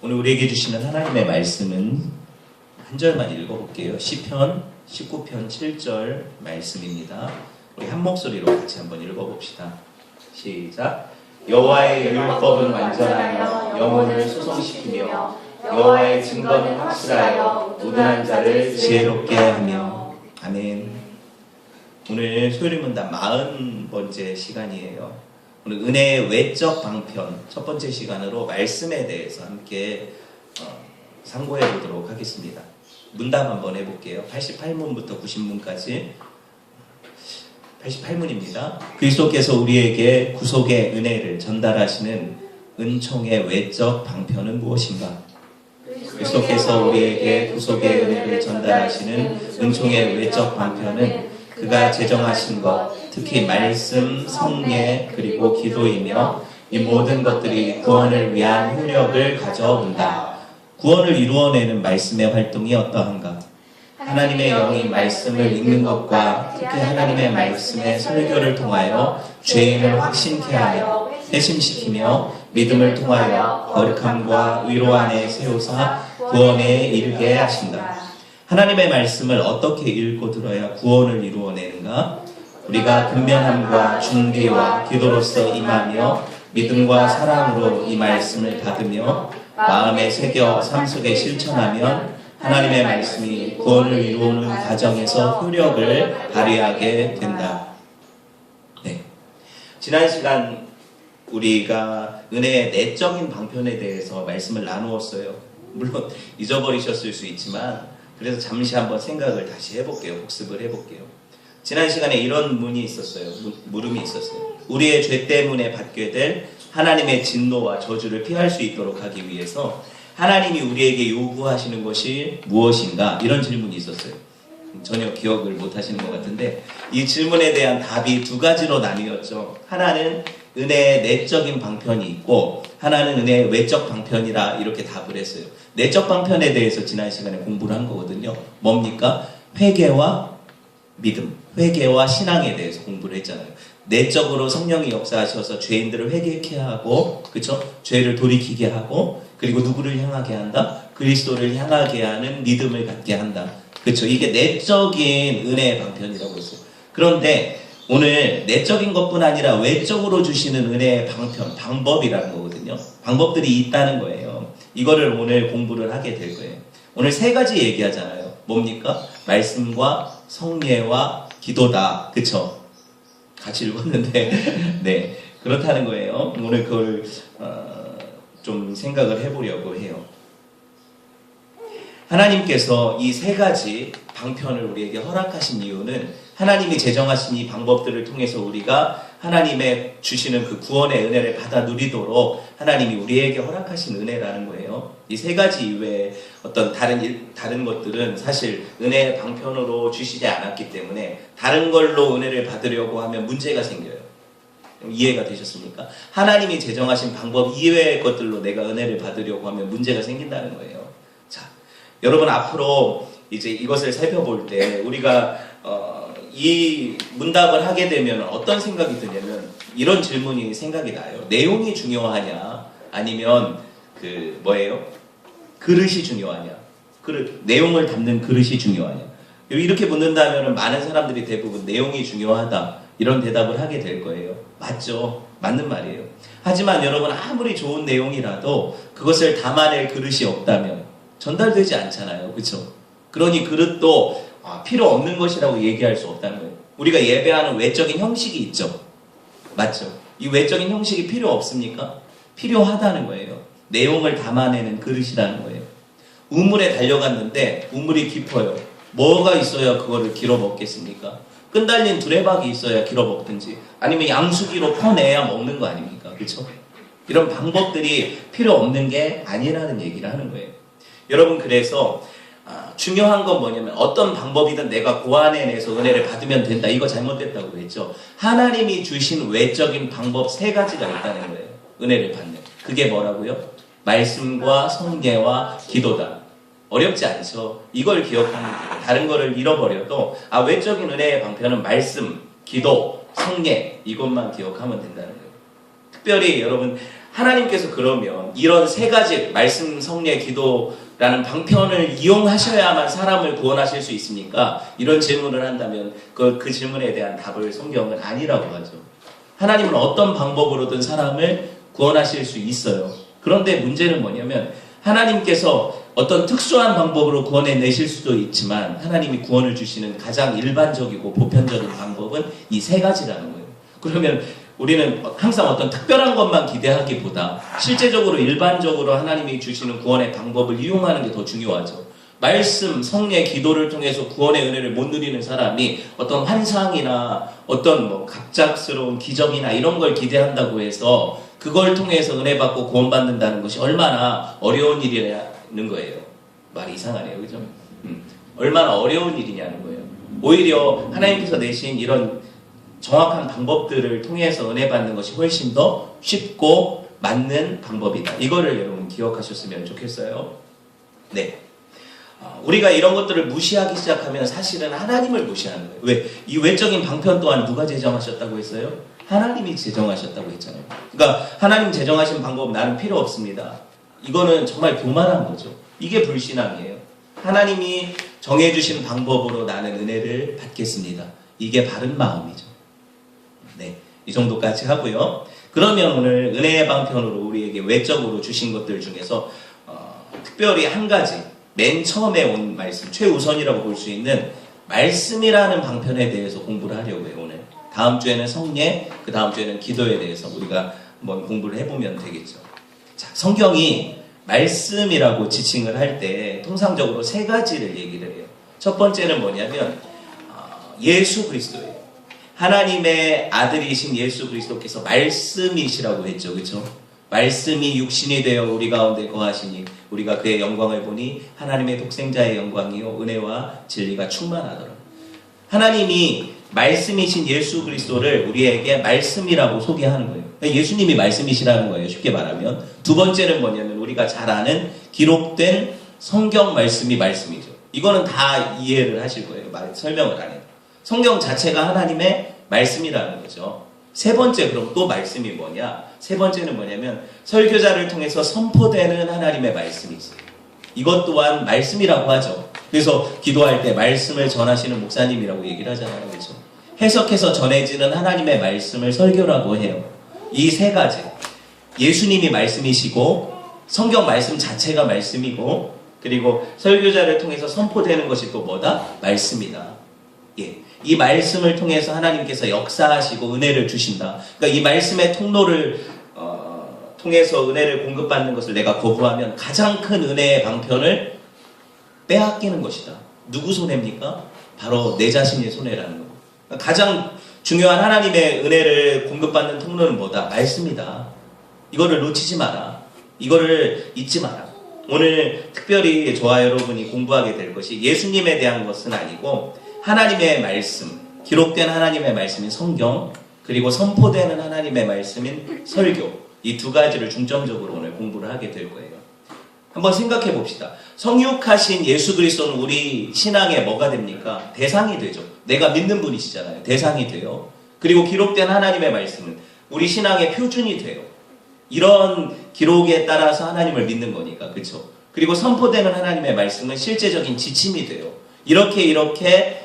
오늘 우리에게 주시는 하나님의 말씀은 한 절만 읽어볼게요. 시편 19편 7절 말씀입니다. 우리 한 목소리로 같이 한번 읽어봅시다. 시작. 여호와의 율법은 완전하여 영혼을 소성시키며 여호와의 증거는 확실하여 우둔한 자를 지혜롭게 하며. 아멘. 오늘 소요리문답 40번째 시간이에요. 오늘 은혜의 외적 방편 첫 번째 시간으로 말씀에 대해서 함께 상고해 보도록 하겠습니다. 문답 한번 해볼게요. 88문부터 90문까지 88문입니다. 그리스도께서 우리에게 구속의 은혜를 전달하시는 은총의 외적 방편은 무엇인가? 그리스도께서 우리에게 구속의 은혜를 전달하시는 은총의 외적 방편은 그가 제정하신 것, 특히 말씀, 성례, 그리고 기도이며 이 모든 것들이 구원을 위한 효력을 가져온다. 구원을 이루어내는 말씀의 활동이 어떠한가? 하나님의 영이 말씀을 읽는 것과 특히 하나님의 말씀의 설교를 통하여 죄인을 확신케 하며 회심시키며 믿음을 통하여 거룩함과 의로 안에 세우사 구원에 이르게 하신다. 하나님의 말씀을 어떻게 읽고 들어야 구원을 이루어내는가? 우리가 근면함과 준비와 기도로서 임하며 믿음과 사랑으로 이 말씀을 받으며 마음에 새겨 삶 속에 실천하면 하나님의 말씀이 구원을 이루는 과정에서 효력을 발휘하게 된다. 네. 지난 시간 우리가 은혜의 내적인 방편에 대해서 말씀을 나누었어요. 물론 잊어버리셨을 수 있지만 그래서 잠시 한번 생각을 다시 해볼게요. 복습을 해볼게요. 지난 시간에 이런 문이 있었어요. 물음이 있었어요. 우리의 죄 때문에 받게 될 하나님의 진노와 저주를 피할 수 있도록 하기 위해서 하나님이 우리에게 요구하시는 것이 무엇인가? 이런 질문이 있었어요. 전혀 기억을 못 하시는 것 같은데 이 질문에 대한 답이 두 가지로 나뉘었죠. 하나는 은혜의 내적인 방편이 있고 하나는 은혜의 외적 방편이라 이렇게 답을 했어요. 내적 방편에 대해서 지난 시간에 공부를 한 거거든요. 뭡니까? 회개와 믿음, 회개와 신앙에 대해서 공부를 했잖아요. 내적으로 성령이 역사하셔서 죄인들을 회개케 하고, 그쵸? 죄를 돌이키게 하고, 그리고 누구를 향하게 한다? 그리스도를 향하게 하는 믿음을 갖게 한다. 그쵸? 이게 내적인 은혜의 방편이라고 했어요. 그런데 오늘 내적인 것뿐 아니라 외적으로 주시는 은혜의 방편, 방법이라는 거거든요. 방법들이 있다는 거예요. 이거를 오늘 공부를 하게 될 거예요. 오늘 세 가지 얘기하잖아요. 뭡니까? 말씀과 성례와 기도다. 그쵸? 같이 읽었는데 네, 그렇다는 거예요. 오늘 그걸 좀 생각을 해보려고 해요. 하나님께서 이 세 가지 방편을 우리에게 허락하신 이유는 하나님이 제정하신 이 방법들을 통해서 우리가 하나님의 주시는 그 구원의 은혜를 받아 누리도록 하나님이 우리에게 허락하신 은혜라는 거예요. 이 세 가지 이외에 어떤 다른 것들은 사실 은혜의 방편으로 주시지 않았기 때문에 다른 걸로 은혜를 받으려고 하면 문제가 생겨요. 이해가 되셨습니까? 하나님이 제정하신 방법 이외의 것들로 내가 은혜를 받으려고 하면 문제가 생긴다는 거예요. 자, 여러분 앞으로 이제 이것을 살펴볼 때 우리가 이 문답을 하게 되면 어떤 생각이 드냐면 이런 질문이 생각이 나요. 내용이 중요하냐 아니면 그릇이 중요하냐? 내용을 담는 그릇이 중요하냐? 이렇게 묻는다면 많은 사람들이 대부분 내용이 중요하다 이런 대답을 하게 될 거예요. 맞죠? 맞는 말이에요. 하지만 여러분 아무리 좋은 내용이라도 그것을 담아낼 그릇이 없다면 전달되지 않잖아요. 그렇죠? 그러니 그릇도 필요 없는 것이라고 얘기할 수 없다는 거예요. 우리가 예배하는 외적인 형식이 있죠. 맞죠? 이 외적인 형식이 필요 없습니까? 필요하다는 거예요. 내용을 담아내는 그릇이라는 거예요. 우물에 달려갔는데 우물이 깊어요. 뭐가 있어야 그거를 길어 먹겠습니까? 끈달린 두레박이 있어야 길어 먹든지 아니면 양수기로 퍼내야 먹는 거 아닙니까? 그렇죠? 이런 방법들이 필요 없는 게 아니라는 얘기를 하는 거예요. 여러분 그래서 중요한 건 뭐냐면 어떤 방법이든 내가 고안해내서 은혜를 받으면 된다. 이거 잘못됐다고 했죠. 하나님이 주신 외적인 방법 세 가지가 있다는 거예요. 은혜를 받는. 그게 뭐라고요? 말씀과 성례와 기도다. 어렵지 않죠. 이걸 기억하면 돼요. 다른 거를 잃어버려도 외적인 은혜의 방편은 말씀, 기도, 성례 이것만 기억하면 된다는 거예요. 특별히 여러분 하나님께서 그러면 이런 세 가지 말씀, 성례, 기도라는 방편을 이용하셔야만 사람을 구원하실 수 있습니까? 이런 질문을 한다면 그 질문에 대한 답을 성경은 아니라고 하죠. 하나님은 어떤 방법으로든 사람을 구원하실 수 있어요. 그런데 문제는 뭐냐면 하나님께서 어떤 특수한 방법으로 구원해내실 수도 있지만 하나님이 구원을 주시는 가장 일반적이고 보편적인 방법은 이 세 가지라는 거예요. 그러면 우리는 항상 어떤 특별한 것만 기대하기보다 실제적으로 일반적으로 하나님이 주시는 구원의 방법을 이용하는 게 더 중요하죠. 말씀, 성례, 기도를 통해서 구원의 은혜를 못 누리는 사람이 어떤 환상이나 어떤 갑작스러운 기적이나 이런 걸 기대한다고 해서 그걸 통해서 은혜 받고 구원받는다는 것이 얼마나 어려운 일이라는 거예요. 말이 이상하네요. 그죠? 얼마나 어려운 일이냐는 거예요. 오히려 하나님께서 내신 이런 정확한 방법들을 통해서 은혜 받는 것이 훨씬 더 쉽고 맞는 방법이다. 이거를 여러분 기억하셨으면 좋겠어요. 네. 우리가 이런 것들을 무시하기 시작하면 사실은 하나님을 무시하는 거예요. 왜? 이 외적인 방편 또한 누가 제정하셨다고 했어요? 하나님이 제정하셨다고 했잖아요. 그러니까 하나님 제정하신 방법 나는 필요 없습니다. 이거는 정말 교만한 거죠. 이게 불신앙이에요. 하나님이 정해주신 방법으로 나는 은혜를 받겠습니다. 이게 바른 마음이죠. 네, 이 정도까지 하고요. 그러면 오늘 은혜의 방편으로 우리에게 외적으로 주신 것들 중에서 특별히 한 가지 맨 처음에 온 말씀, 최우선이라고 볼 수 있는 말씀이라는 방편에 대해서 공부를 하려고 해요. 오늘 다음 주에는 성례, 그 다음 주에는 기도에 대해서 우리가 한번 공부를 해보면 되겠죠. 자, 성경이 말씀이라고 지칭을 할 때 통상적으로 세 가지를 얘기를 해요. 첫 번째는 뭐냐면 예수 그리스도예요. 하나님의 아들이신 예수 그리스도께서 말씀이시라고 했죠. 그렇죠? 말씀이 육신이 되어 우리 가운데 거하시니 우리가 그의 영광을 보니 하나님의 독생자의 영광이요 은혜와 진리가 충만하더라. 하나님이 말씀이신 예수 그리스도를 우리에게 말씀이라고 소개하는 거예요. 예수님이 말씀이시라는 거예요. 쉽게 말하면. 두 번째는 뭐냐면 우리가 잘 아는 기록된 성경 말씀이 말씀이죠. 이거는 다 이해를 하실 거예요. 설명을 안 해요. 성경 자체가 하나님의 말씀이라는 거죠. 세 번째 그럼 또 말씀이 뭐냐? 세 번째는 뭐냐면 설교자를 통해서 선포되는 하나님의 말씀이 있어요. 이것 또한 말씀이라고 하죠. 그래서 기도할 때 말씀을 전하시는 목사님이라고 얘기를 하잖아요. 그렇죠? 해석해서 전해지는 하나님의 말씀을 설교라고 해요. 이 세 가지. 예수님이 말씀이시고 성경 말씀 자체가 말씀이고 그리고 설교자를 통해서 선포되는 것이 또 뭐다? 말씀이다. 예. 이 말씀을 통해서 하나님께서 역사하시고 은혜를 주신다. 그러니까 이 말씀의 통로를 통해서 은혜를 공급받는 것을 내가 거부하면 가장 큰 은혜의 방편을 빼앗기는 것이다. 누구 손해입니까? 바로 내 자신의 손해라는 거. 그러니까 가장 중요한 하나님의 은혜를 공급받는 통로는 뭐다? 말씀이다. 이거를 놓치지 마라. 이거를 잊지 마라. 오늘 특별히 저와 여러분이 공부하게 될 것이 예수님에 대한 것은 아니고 하나님의 말씀, 기록된 하나님의 말씀인 성경, 그리고 선포되는 하나님의 말씀인 설교, 이 두 가지를 중점적으로 오늘 공부를 하게 될 거예요. 한번 생각해 봅시다. 성육하신 예수 그리스도는 우리 신앙의 뭐가 됩니까? 대상이 되죠. 내가 믿는 분이시잖아요. 대상이 돼요. 그리고 기록된 하나님의 말씀은 우리 신앙의 표준이 돼요. 이런 기록에 따라서 하나님을 믿는 거니까. 그렇죠? 그리고 선포되는 하나님의 말씀은 실제적인 지침이 돼요. 이렇게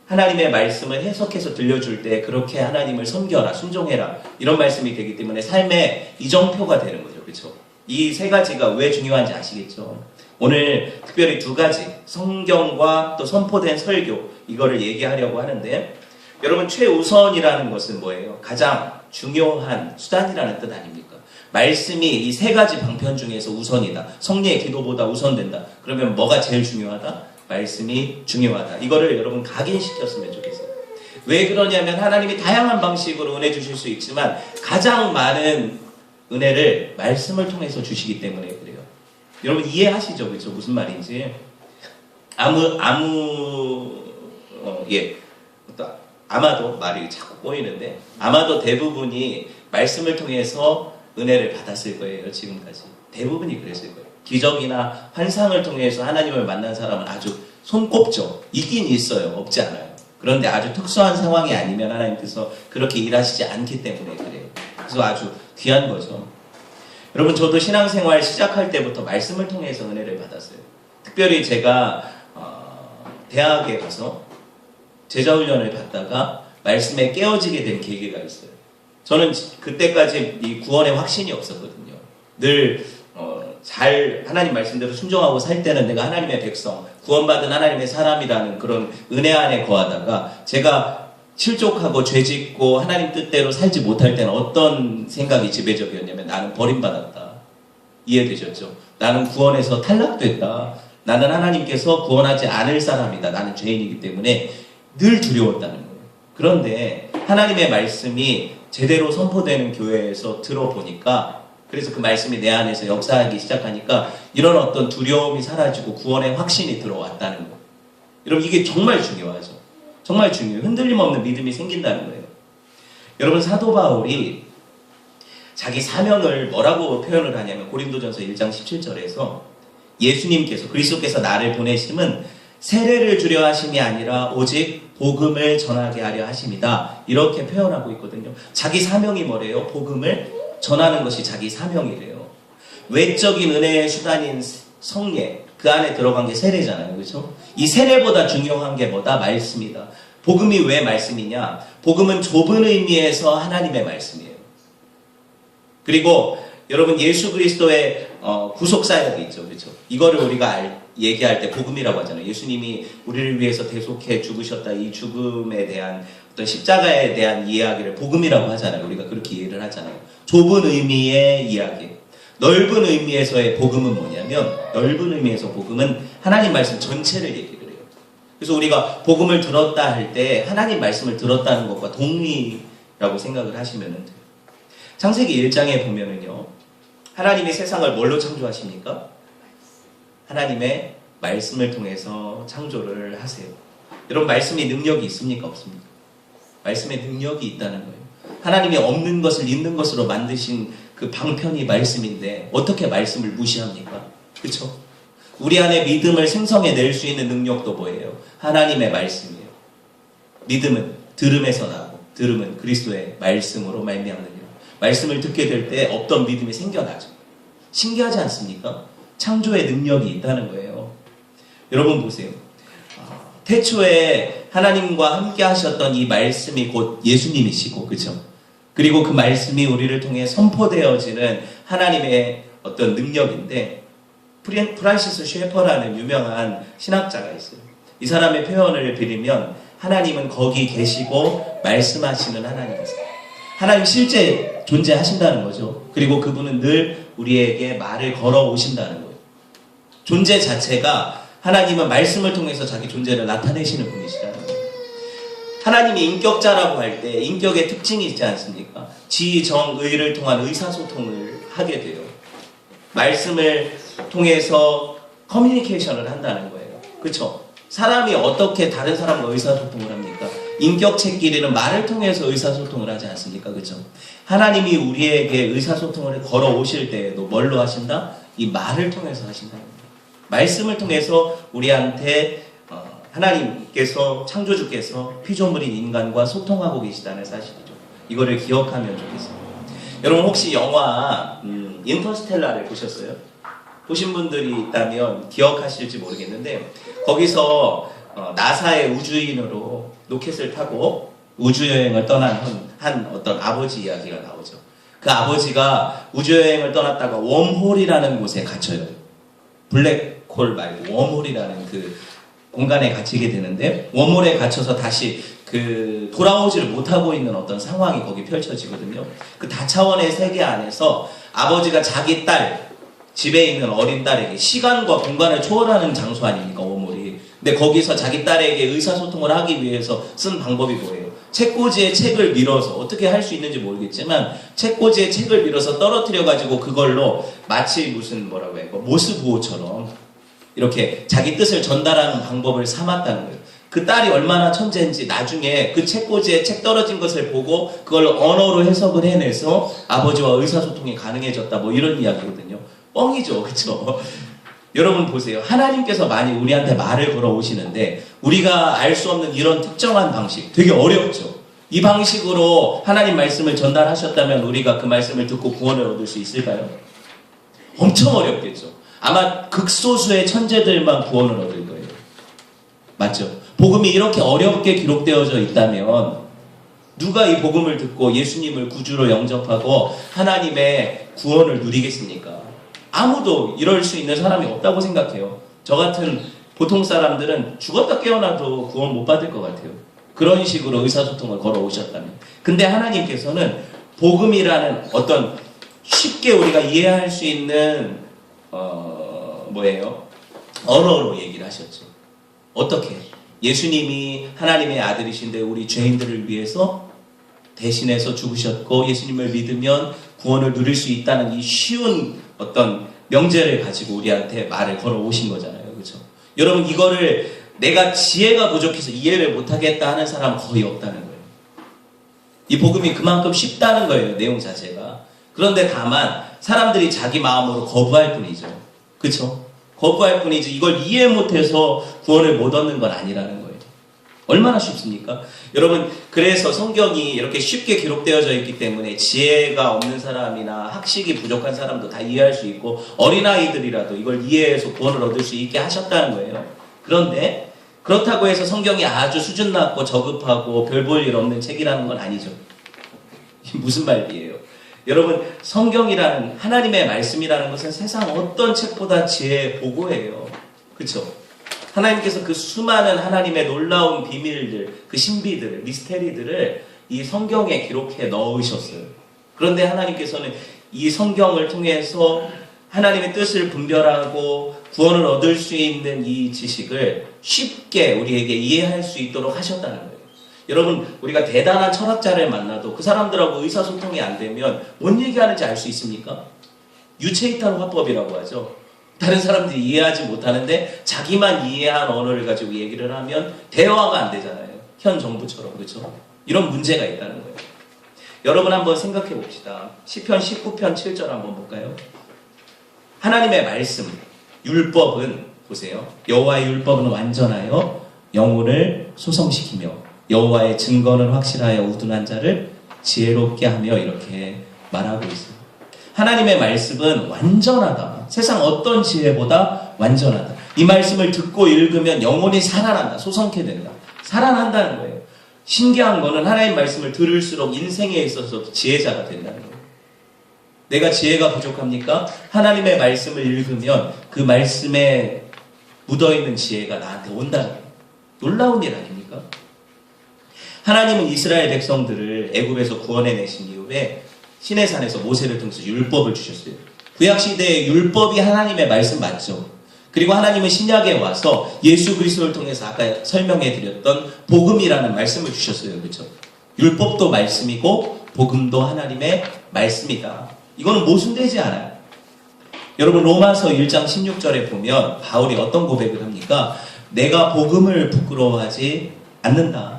하나님의 말씀을 해석해서 들려줄 때 그렇게 하나님을 섬겨라, 순종해라 이런 말씀이 되기 때문에 삶의 이정표가 되는 거죠. 그렇죠? 이 세 가지가 왜 중요한지 아시겠죠? 오늘 특별히 두 가지 성경과 또 선포된 설교 이거를 얘기하려고 하는데 여러분 최우선이라는 것은 뭐예요? 가장 중요한 수단이라는 뜻 아닙니까? 말씀이 이 세 가지 방편 중에서 우선이다. 성례 기도보다 우선된다. 그러면 뭐가 제일 중요하다? 말씀이 중요하다. 이거를 여러분 각인시켰으면 좋겠어요. 왜 그러냐면 하나님이 다양한 방식으로 은혜 주실 수 있지만 가장 많은 은혜를 말씀을 통해서 주시기 때문에 그래요. 여러분 이해하시죠? 그렇죠? 무슨 말인지. 아마도 말이 자꾸 꼬이는데 아마도 대부분이 말씀을 통해서 은혜를 받았을 거예요. 지금까지. 대부분이 그랬을 거예요. 기적이나 환상을 통해서 하나님을 만난 사람은 아주 손꼽죠. 있긴 있어요. 없지 않아요. 그런데 아주 특수한 상황이 아니면 하나님께서 그렇게 일하시지 않기 때문에 그래요. 그래서 아주 귀한 거죠. 여러분, 저도 신앙생활 시작할 때부터 말씀을 통해서 은혜를 받았어요. 특별히 제가 대학에 가서 제자훈련을 받다가 말씀에 깨어지게 된 계기가 있어요. 저는 그때까지 이 구원의 확신이 없었거든요. 늘 잘 하나님 말씀대로 순종하고 살 때는 내가 하나님의 백성, 구원받은 하나님의 사람이라는 그런 은혜 안에 거하다가 제가 실족하고 죄짓고 하나님 뜻대로 살지 못할 때는 어떤 생각이 지배적이었냐면 나는 버림받았다. 이해되셨죠? 나는 구원에서 탈락됐다. 나는 하나님께서 구원하지 않을 사람이다. 나는 죄인이기 때문에 늘 두려웠다는 거예요. 그런데 하나님의 말씀이 제대로 선포되는 교회에서 들어보니까, 그래서 그 말씀이 내 안에서 역사하기 시작하니까 이런 어떤 두려움이 사라지고 구원의 확신이 들어왔다는 거예요. 여러분, 이게 정말 중요하죠. 정말 중요해요. 흔들림 없는 믿음이 생긴다는 거예요. 여러분, 사도 바울이 자기 사명을 뭐라고 표현을 하냐면 고린도전서 1장 17절에서 예수님께서, 그리스도께서 나를 보내심은 세례를 주려 하심이 아니라 오직 복음을 전하게 하려 하심이다. 이렇게 표현하고 있거든요. 자기 사명이 뭐래요? 복음을 전하는 것이 자기 사명이래요. 외적인 은혜의 수단인 성례, 그 안에 들어간 게 세례잖아요. 그렇죠? 이 세례보다 중요한 게 뭐다? 말씀이다. 복음이 왜 말씀이냐? 복음은 좁은 의미에서 하나님의 말씀이에요. 그리고 여러분, 예수 그리스도의 구속사역이 있죠. 그렇죠? 이거를 우리가 얘기할 때 복음이라고 하잖아요. 예수님이 우리를 위해서 대속해 죽으셨다. 이 죽음에 대한 어떤 십자가에 대한 이야기를 복음이라고 하잖아요. 우리가 그렇게 이해를 하잖아요. 좁은 의미의 이야기. 넓은 의미에서의 복음은 뭐냐면, 넓은 의미에서 복음은 하나님 말씀 전체를 얘기를 해요. 그래서 우리가 복음을 들었다 할 때 하나님 말씀을 들었다는 것과 동의라고 생각을 하시면 돼요. 창세기 1장에 보면은요, 하나님이 세상을 뭘로 창조하십니까? 하나님의 말씀을 통해서 창조를 하세요. 여러분, 말씀이 능력이 있습니까? 없습니까? 말씀에 능력이 있다는 거예요. 하나님이 없는 것을 있는 것으로 만드신 그 방편이 말씀인데 어떻게 말씀을 무시합니까? 그렇죠? 우리 안에 믿음을 생성해낼 수 있는 능력도 뭐예요? 하나님의 말씀이에요. 믿음은 들음에서 나고 들음은 그리스도의 말씀으로 말미암느니라. 말씀을 듣게 될 때 없던 믿음이 생겨나죠. 신기하지 않습니까? 창조의 능력이 있다는 거예요. 여러분 보세요. 태초에 하나님과 함께 하셨던 이 말씀이 곧 예수님이시고, 그렇죠? 그리고 그 말씀이 우리를 통해 선포되어지는 하나님의 어떤 능력인데, 프란시스 셰퍼라는 유명한 신학자가 있어요. 이 사람의 표현을 빌리면 하나님은 거기 계시고 말씀하시는 하나님이세요. 하나님 실제 존재하신다는 거죠. 그리고 그분은 늘 우리에게 말을 걸어오신다는 거예요. 존재 자체가, 하나님은 말씀을 통해서 자기 존재를 나타내시는 분이시라는 거예요. 하나님이 인격자라고 할 때 인격의 특징이 있지 않습니까? 지, 정, 의를 통한 의사소통을 하게 돼요. 말씀을 통해서 커뮤니케이션을 한다는 거예요. 그렇죠? 사람이 어떻게 다른 사람과 의사소통을 합니까? 인격체끼리는 말을 통해서 의사소통을 하지 않습니까? 그렇죠? 하나님이 우리에게 의사소통을 걸어오실 때에도 뭘로 하신다? 이 말을 통해서 하신다는 거예요. 말씀을 통해서 우리한테 하나님께서, 창조주께서 피조물인 인간과 소통하고 계시다는 사실이죠. 이거를 기억하면 좋겠습니다. 여러분, 혹시 영화 인터스텔라를 보셨어요? 보신 분들이 있다면 기억하실지 모르겠는데, 거기서 나사의 우주인으로 로켓을 타고 우주여행을 떠난 한 어떤 아버지 이야기가 나오죠. 그 아버지가 우주여행을 떠났다가 웜홀이라는 곳에 갇혀요. 블랙홀 말고 웜홀이라는 그 공간에 갇히게 되는데, 웜홀에 갇혀서 다시 돌아오지를 못하고 있는 어떤 상황이 거기 펼쳐지거든요. 그 다차원의 세계 안에서 아버지가 자기 딸, 집에 있는 어린 딸에게, 시간과 공간을 초월하는 장소 아닙니까, 웜홀이. 근데 거기서 자기 딸에게 의사소통을 하기 위해서 쓴 방법이 뭐예요? 책꽂이에 책을 밀어서, 어떻게 할 수 있는지 모르겠지만 책꽂이에 책을 밀어서 떨어뜨려 가지고 그걸로 마치 무슨 뭐라고 해요? 모스부호처럼 이렇게 자기 뜻을 전달하는 방법을 삼았다는 거예요. 그 딸이 얼마나 천재인지 나중에 그 책꽂이에 책 떨어진 것을 보고 그걸 언어로 해석을 해내서 아버지와 의사소통이 가능해졌다, 뭐 이런 이야기거든요. 뻥이죠, 그렇죠? 여러분 보세요. 하나님께서 많이 우리한테 말을 걸어오시는데 우리가 알 수 없는 이런 특정한 방식, 되게 어렵죠. 이 방식으로 하나님 말씀을 전달하셨다면 우리가 그 말씀을 듣고 구원을 얻을 수 있을까요? 엄청 어렵겠죠. 아마 극소수의 천재들만 구원을 얻을 거예요. 맞죠? 복음이 이렇게 어렵게 기록되어져 있다면 누가 이 복음을 듣고 예수님을 구주로 영접하고 하나님의 구원을 누리겠습니까? 아무도 이럴 수 있는 사람이 없다고 생각해요. 저 같은 보통 사람들은 죽었다 깨어나도 구원 못 받을 것 같아요. 그런 식으로 의사소통을 걸어오셨다면. 근데 하나님께서는 복음이라는 어떤 쉽게 우리가 이해할 수 있는 언어로 얘기를 하셨죠. 어떻게? 예수님이 하나님의 아들이신데 우리 죄인들을 위해서 대신해서 죽으셨고 예수님을 믿으면 구원을 누릴 수 있다는 이 쉬운 어떤 명제를 가지고 우리한테 말을 걸어오신 거잖아요. 그렇죠? 여러분, 이거를 내가 지혜가 부족해서 이해를 못하겠다 하는 사람 거의 없다는 거예요. 이 복음이 그만큼 쉽다는 거예요. 내용 자체가. 그런데 다만 사람들이 자기 마음으로 거부할 뿐이죠. 그렇죠? 거부할 뿐이지 이걸 이해 못해서 구원을 못 얻는 건 아니라는 거예요. 얼마나 쉽습니까? 여러분, 그래서 성경이 이렇게 쉽게 기록되어져 있기 때문에 지혜가 없는 사람이나 학식이 부족한 사람도 다 이해할 수 있고 어린아이들이라도 이걸 이해해서 구원을 얻을 수 있게 하셨다는 거예요. 그런데 그렇다고 해서 성경이 아주 수준 낮고 저급하고 별 볼 일 없는 책이라는 건 아니죠. 무슨 말이에요? 여러분, 성경이라는 하나님의 말씀이라는 것은 세상 어떤 책보다 지혜의 보고예요. 그렇죠? 하나님께서 그 수많은 하나님의 놀라운 비밀들, 그 신비들, 미스테리들을 이 성경에 기록해 넣으셨어요. 그런데 하나님께서는 이 성경을 통해서 하나님의 뜻을 분별하고 구원을 얻을 수 있는 이 지식을 쉽게 우리에게 이해할 수 있도록 하셨다는 거예요. 여러분, 우리가 대단한 철학자를 만나도 그 사람들하고 의사소통이 안 되면 뭔 얘기하는지 알 수 있습니까? 유체이탈 화법이라고 하죠. 다른 사람들이 이해하지 못하는데 자기만 이해한 언어를 가지고 얘기를 하면 대화가 안 되잖아요. 현 정부처럼. 그렇죠? 이런 문제가 있다는 거예요. 여러분, 한번 생각해 봅시다. 시편 19편 7절 한번 볼까요? 하나님의 말씀, 율법은 보세요. 여호와의 율법은 완전하여 영혼을 소성시키며 여호와의 증거는 확실하여 우둔한 자를 지혜롭게 하며 이렇게 말하고 있습니다. 하나님의 말씀은 완전하다. 세상 어떤 지혜보다 완전하다. 이 말씀을 듣고 읽으면 영혼이 살아난다. 소성케 된다. 살아난다는 거예요. 신기한 거는 하나님 말씀을 들을수록 인생에 있어서 지혜자가 된다는 거예요. 내가 지혜가 부족합니까? 하나님의 말씀을 읽으면 그 말씀에 묻어있는 지혜가 나한테 온다는 거예요. 놀라운 일 아닙니까? 하나님은 이스라엘 백성들을 애굽에서 구원해내신 이후에 시내산에서 모세를 통해서 율법을 주셨어요. 구약시대의 율법이 하나님의 말씀 맞죠? 그리고 하나님은 신약에 와서 예수 그리스도를 통해서 아까 설명해드렸던 복음이라는 말씀을 주셨어요. 그렇죠? 율법도 말씀이고 복음도 하나님의 말씀이다. 이거는 모순되지 않아요. 여러분, 로마서 1장 16절에 보면 바울이 어떤 고백을 합니까? 내가 복음을 부끄러워하지 않는다.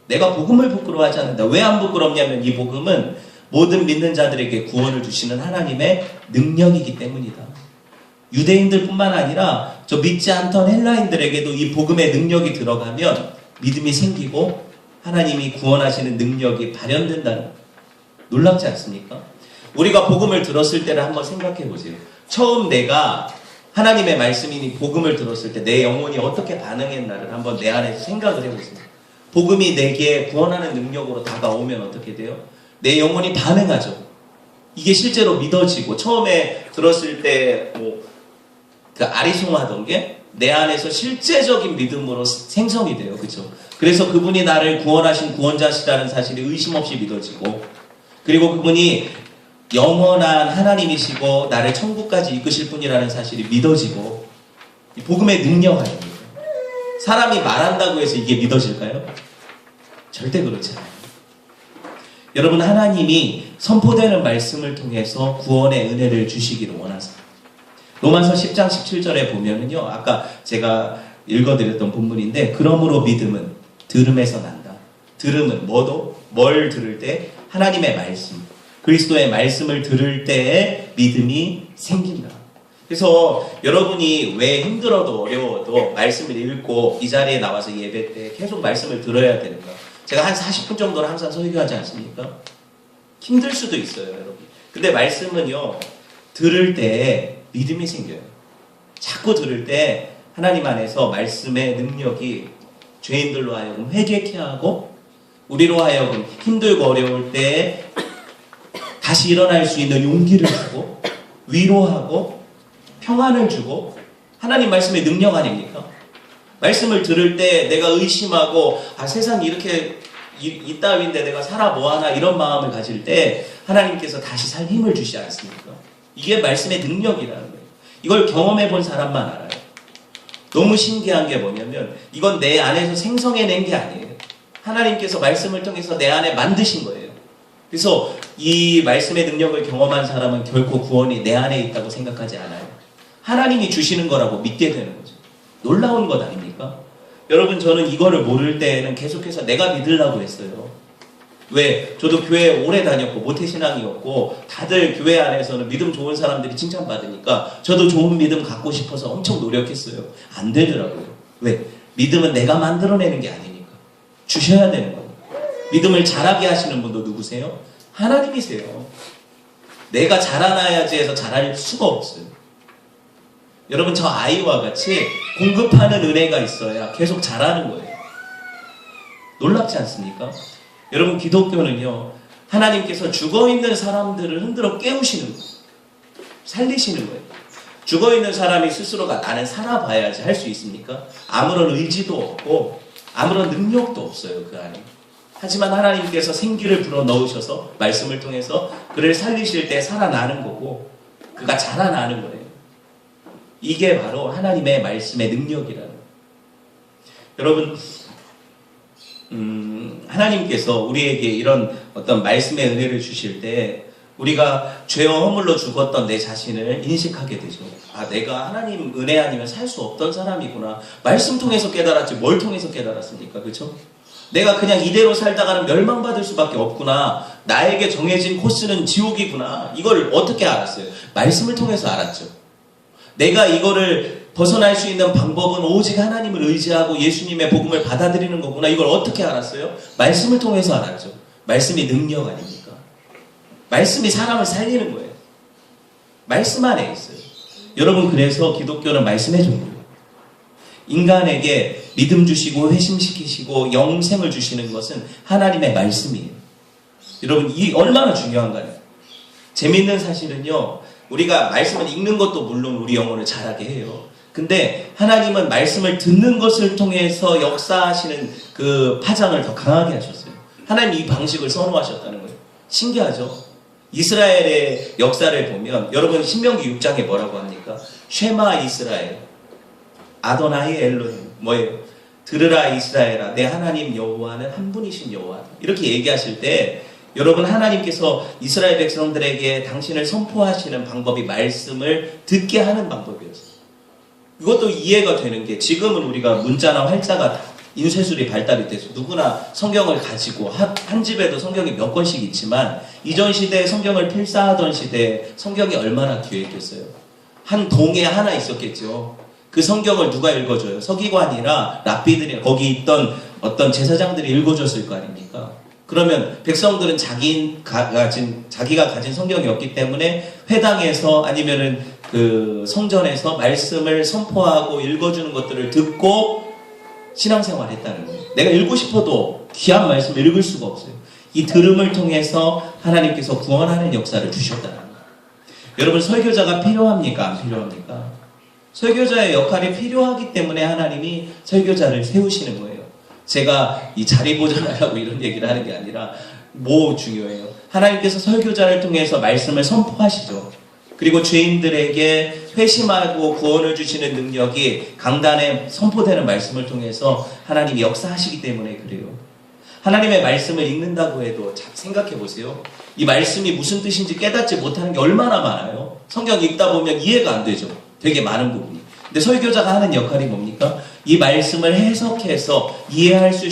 내가 복음을 부끄러워하지 않는다. 왜 안 부끄럽냐면 이 복음은 모든 믿는 자들에게 구원을 주시는 하나님의 능력이기 때문이다. 유대인들 뿐만 아니라 저 믿지 않던 헬라인들에게도 이 복음의 능력이 들어가면 믿음이 생기고 하나님이 구원하시는 능력이 발현된다는, 놀랍지 않습니까? 우리가 복음을 들었을 때를 한번 생각해 보세요. 처음 내가 하나님의 말씀이니 복음을 들었을 때 내 영혼이 어떻게 반응했나를 한번 내 안에서 생각을 해보세요. 복음이 내게 구원하는 능력으로 다가오면 어떻게 돼요? 내 영혼이 반응하죠. 이게 실제로 믿어지고 처음에 들었을 때 그 아리송하던 게 내 안에서 실제적인 믿음으로 생성이 돼요. 그렇죠? 그래서 그분이 나를 구원하신 구원자시라는 사실이 의심 없이 믿어지고, 그리고 그분이 영원한 하나님이시고 나를 천국까지 이끄실 분이라는 사실이 믿어지고, 이 복음의 능력 아닙니까? 사람이 말한다고 해서 이게 믿어질까요? 절대 그렇지 않아요. 여러분, 하나님이 선포되는 말씀을 통해서 구원의 은혜를 주시기를 원하세요. 로마서 10장 17절에 보면은요, 아까 제가 읽어드렸던 본문인데, 그러므로 믿음은 들음에서 난다. 들음은 뭘 들을 때? 하나님의 말씀, 그리스도의 말씀을 들을 때에 믿음이 생긴다. 그래서 여러분이 왜 힘들어도 어려워도 말씀을 읽고 이 자리에 나와서 예배 때 계속 말씀을 들어야 되는가? 제가 한 40분 정도는 항상 설교하지 않습니까? 힘들 수도 있어요, 여러분. 근데 말씀은요, 들을 때 믿음이 생겨요. 자꾸 들을 때 하나님 안에서 말씀의 능력이 죄인들로 하여금 회개케 하고 우리로 하여금 힘들고 어려울 때 다시 일어날 수 있는 용기를 주고 위로하고 평안을 주고 하나님 말씀의 능력 아닙니까? 말씀을 들을 때 내가 의심하고 세상이 이렇게 이따위인데 내가 살아 뭐하나 이런 마음을 가질 때 하나님께서 다시 살 힘을 주시지 않습니까? 이게 말씀의 능력이라는 거예요. 이걸 경험해 본 사람만 알아요. 너무 신기한 게 뭐냐면 이건 내 안에서 생성해낸 게 아니에요. 하나님께서 말씀을 통해서 내 안에 만드신 거예요. 그래서 이 말씀의 능력을 경험한 사람은 결코 구원이 내 안에 있다고 생각하지 않아요. 하나님이 주시는 거라고 믿게 되는 거죠. 놀라운 것 아닙니까? 여러분, 저는 이거를 모를 때는 계속해서 내가 믿으려고 했어요. 왜? 저도 교회 오래 다녔고 모태신앙이었고 다들 교회 안에서는 믿음 좋은 사람들이 칭찬받으니까 저도 좋은 믿음 갖고 싶어서 엄청 노력했어요. 안 되더라고요. 왜? 믿음은 내가 만들어내는 게 아니니까 주셔야 되는 거예요. 믿음을 자라게 하시는 분도 누구세요? 하나님이세요. 내가 자라나야지 해서 자랄 수가 없어요. 여러분, 저 아이와 같이 공급하는 은혜가 있어야 계속 자라는 거예요. 놀랍지 않습니까? 여러분, 기독교는요, 하나님께서 죽어있는 사람들을 흔들어 깨우시는 거예요. 살리시는 거예요. 죽어있는 사람이 스스로가 나는 살아봐야지 할 수 있습니까? 아무런 의지도 없고 아무런 능력도 없어요, 그 안에. 하지만 하나님께서 생기를 불어넣으셔서 말씀을 통해서 그를 살리실 때 살아나는 거고 그가 자라나는 거예요. 이게 바로 하나님의 말씀의 능력이라는 거예요. 여러분, 하나님께서 우리에게 이런 어떤 말씀의 은혜를 주실 때 우리가 죄와 허물로 죽었던 내 자신을 인식하게 되죠. 내가 하나님 은혜 아니면 살 수 없던 사람이구나. 말씀 통해서 깨달았지 뭘 통해서 깨달았습니까? 그렇죠? 내가 그냥 이대로 살다가는 멸망받을 수밖에 없구나. 나에게 정해진 코스는 지옥이구나. 이걸 어떻게 알았어요? 말씀을 통해서 알았죠. 내가 이거를 벗어날 수 있는 방법은 오직 하나님을 의지하고 예수님의 복음을 받아들이는 거구나. 이걸 어떻게 알았어요? 말씀을 통해서 알았죠. 말씀이 능력 아닙니까? 말씀이 사람을 살리는 거예요. 말씀 안에 있어요. 여러분, 그래서 기독교는 말씀의 종교예요. 인간에게 믿음 주시고 회심시키시고 영생을 주시는 것은 하나님의 말씀이에요. 여러분, 이 얼마나 중요한가요? 재밌는 사실은요, 우리가 말씀을 읽는 것도 물론 우리 영혼을 자라게 해요. 근데 하나님은 말씀을 듣는 것을 통해서 역사하시는 그 파장을 더 강하게 하셨어요. 하나님 이 방식을 선호하셨다는 거예요. 신기하죠? 이스라엘의 역사를 보면 여러분 신명기 6장에 뭐라고 합니까? 쉐마 이스라엘 아도나이 엘로힘 뭐예요? 들으라 이스라엘아 내 하나님 여호와는 한 분이신 여호와다. 이렇게 얘기하실 때 여러분, 하나님께서 이스라엘 백성들에게 당신을 선포하시는 방법이 말씀을 듣게 하는 방법이었어요. 이것도 이해가 되는 게 지금은 우리가 문자나 활자가 인쇄술이 발달이 돼서 누구나 성경을 가지고 한 집에도 성경이 몇 권씩 있지만 이전 시대에 성경을 필사하던 시대에 성경이 얼마나 귀했겠어요. 한 동에 하나 있었겠죠. 그 성경을 누가 읽어줘요? 서기관이나 랍비들이 거기 있던 어떤 제사장들이 읽어줬을 거 아닙니까? 그러면 백성들은 자기가 가진 성경이 없기 때문에 회당에서 아니면은 그 성전에서 말씀을 선포하고 읽어주는 것들을 듣고 신앙생활을 했다는 거예요. 내가 읽고 싶어도 귀한 말씀을 읽을 수가 없어요. 이 들음을 통해서 하나님께서 구원하는 역사를 주셨다는 거예요. 여러분, 설교자가 필요합니까? 안 필요합니까? 설교자의 역할이 필요하기 때문에 하나님이 설교자를 세우시는 거예요. 제가 이 자리 보존하라고 이런 얘기를 하는 게 아니라 뭐 중요해요? 하나님께서 설교자를 통해서 말씀을 선포하시죠. 그리고 죄인들에게 회심하고 구원을 주시는 능력이 강단에 선포되는 말씀을 통해서 하나님이 역사하시기 때문에 그래요. 하나님의 말씀을 읽는다고 해도 생각해 보세요. 이 말씀이 무슨 뜻인지 깨닫지 못하는 게 얼마나 많아요. 성경 읽다 보면 이해가 안 되죠. 되게 많은 부분이. 근데 설교자가 하는 역할이 뭡니까? 이 말씀을 해석해서 이해할 수